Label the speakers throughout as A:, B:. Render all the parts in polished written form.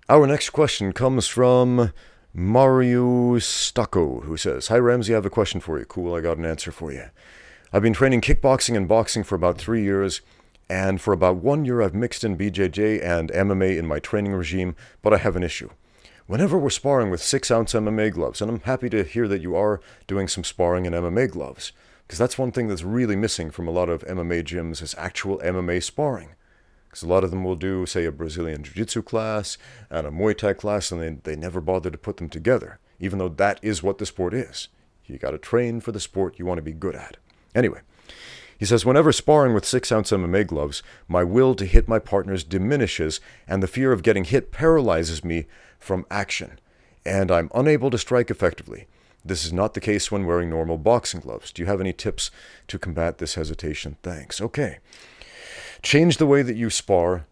A: Our next question comes from Mario Stocco, who says, "Hi Ramsey, I have a question for you." Cool, I got an answer for you. "I've been training kickboxing and boxing for about 3 years, and for about 1 year I've mixed in BJJ and MMA in my training regime, but I have an issue. Whenever we're sparring with 6-ounce MMA gloves, and I'm happy to hear that you are doing some sparring in MMA gloves, because that's one thing that's really missing from a lot of MMA gyms is actual MMA sparring. Because a lot of them will do, say, a Brazilian Jiu-Jitsu class and a Muay Thai class, and they never bother to put them together, even though that is what the sport is. You got to train for the sport you want to be good at. Anyway, he says, "Whenever sparring with 6-ounce MMA gloves, my will to hit my partners diminishes, and the fear of getting hit paralyzes me from action, and I'm unable to strike effectively. This is not the case when wearing normal boxing gloves. Do you have any tips to combat this hesitation? Thanks." Okay. Change the way that you spar,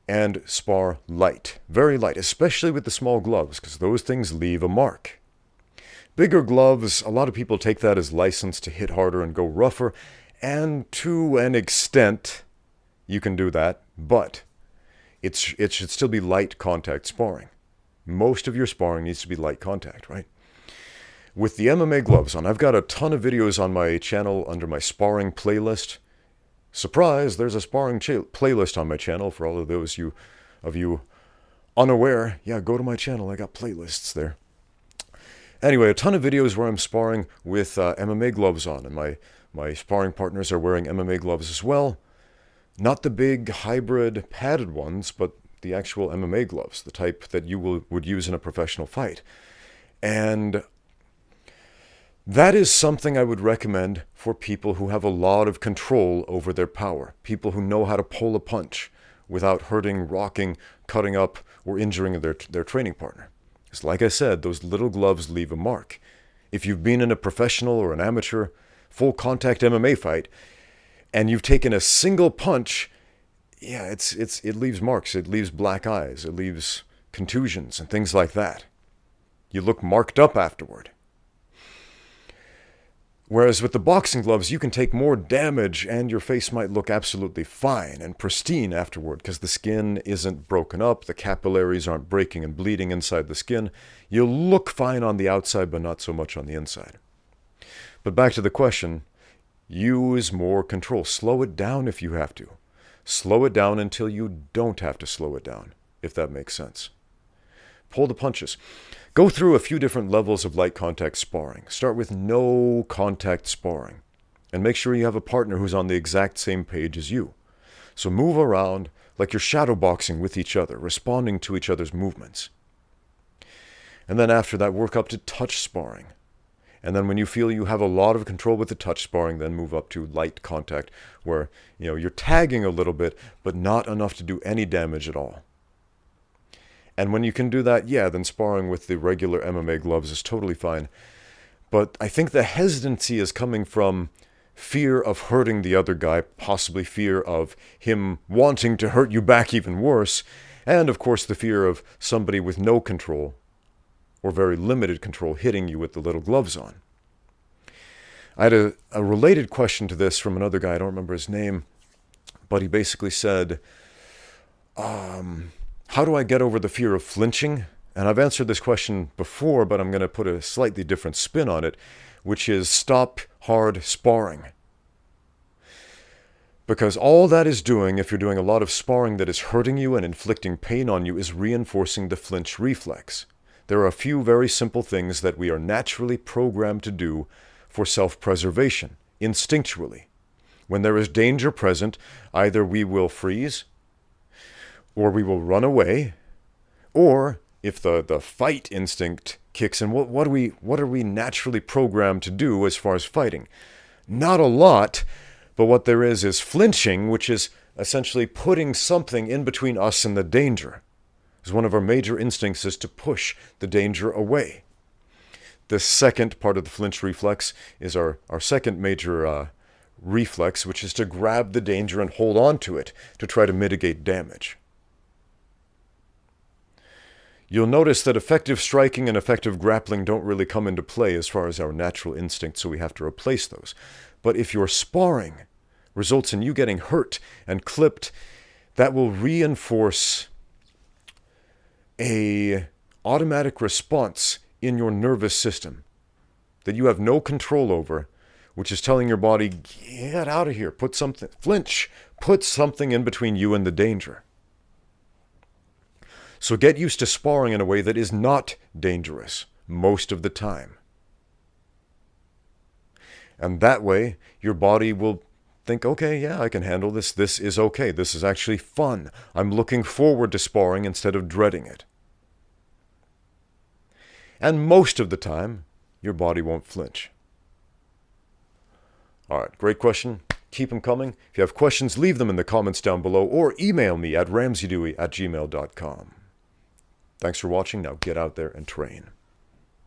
A: and spar light. Very light, especially with the small gloves, because those things leave a mark. Bigger gloves, a lot of people take that as license to hit harder and go rougher, and to an extent, you can do that, but it should still be light contact sparring. Most of your sparring needs to be light contact, right? With the MMA gloves on, I've got a ton of videos on my channel under my sparring playlist. Surprise, there's a sparring playlist on my channel for all of those of you unaware. Yeah, go to my channel, I got playlists there. Anyway, a ton of videos where I'm sparring with MMA gloves on, and my sparring partners are wearing MMA gloves as well. Not the big hybrid padded ones, but the actual MMA gloves, the type that you would use in a professional fight. And that is something I would recommend for people who have a lot of control over their power. People who know how to pull a punch without hurting, rocking, cutting up, or injuring their training partner. Because like I said, those little gloves leave a mark. If you've been in a professional or an amateur full contact MMA fight, and you've taken a single punch, yeah, it leaves marks. It leaves black eyes. It leaves contusions and things like that. You look marked up afterward. Whereas with the boxing gloves, you can take more damage and your face might look absolutely fine and pristine afterward because the skin isn't broken up, the capillaries aren't breaking and bleeding inside the skin. You'll look fine on the outside, but not so much on the inside. But back to the question, use more control. Slow it down if you have to. Slow it down until you don't have to slow it down, if that makes sense. Pull the punches. Go through a few different levels of light contact sparring. Start with no contact sparring. And make sure you have a partner who's on the exact same page as you. So move around like you're shadow boxing with each other, responding to each other's movements. And then after that, work up to touch sparring. And then when you feel you have a lot of control with the touch sparring, then move up to light contact, where you're tagging a little bit, but not enough to do any damage at all. And when you can do that, yeah, then sparring with the regular MMA gloves is totally fine. But I think the hesitancy is coming from fear of hurting the other guy, possibly fear of him wanting to hurt you back even worse, and of course the fear of somebody with no control, or very limited control, hitting you with the little gloves on. I had a related question to this from another guy, I don't remember his name, but he basically said, how do I get over the fear of flinching? And I've answered this question before, but I'm going to put a slightly different spin on it, which is stop hard sparring. Because all that is doing, if you're doing a lot of sparring that is hurting you and inflicting pain on you, is reinforcing the flinch reflex. There are a few very simple things that we are naturally programmed to do for self-preservation, instinctually. When there is danger present, either we will freeze, or we will run away, or if the fight instinct kicks in, what are we naturally programmed to do as far as fighting? Not a lot, but what there is flinching, which is essentially putting something in between us and the danger. Because one of our major instincts is to push the danger away. The second part of the flinch reflex is our second major reflex, which is to grab the danger and hold on to it to try to mitigate damage. You'll notice that effective striking and effective grappling don't really come into play as far as our natural instincts, so we have to replace those. But if your sparring results in you getting hurt and clipped, that will reinforce a automatic response in your nervous system that you have no control over, which is telling your body, get out of here, put something, flinch, put something in between you and the danger. So get used to sparring in a way that is not dangerous most of the time. And that way, your body will think, okay, yeah, I can handle this. This is okay. This is actually fun. I'm looking forward to sparring instead of dreading it. And most of the time, your body won't flinch. All right, great question. Keep them coming. If you have questions, leave them in the comments down below or email me at ramseydewey@gmail.com. Thanks for watching. Now get out there and train.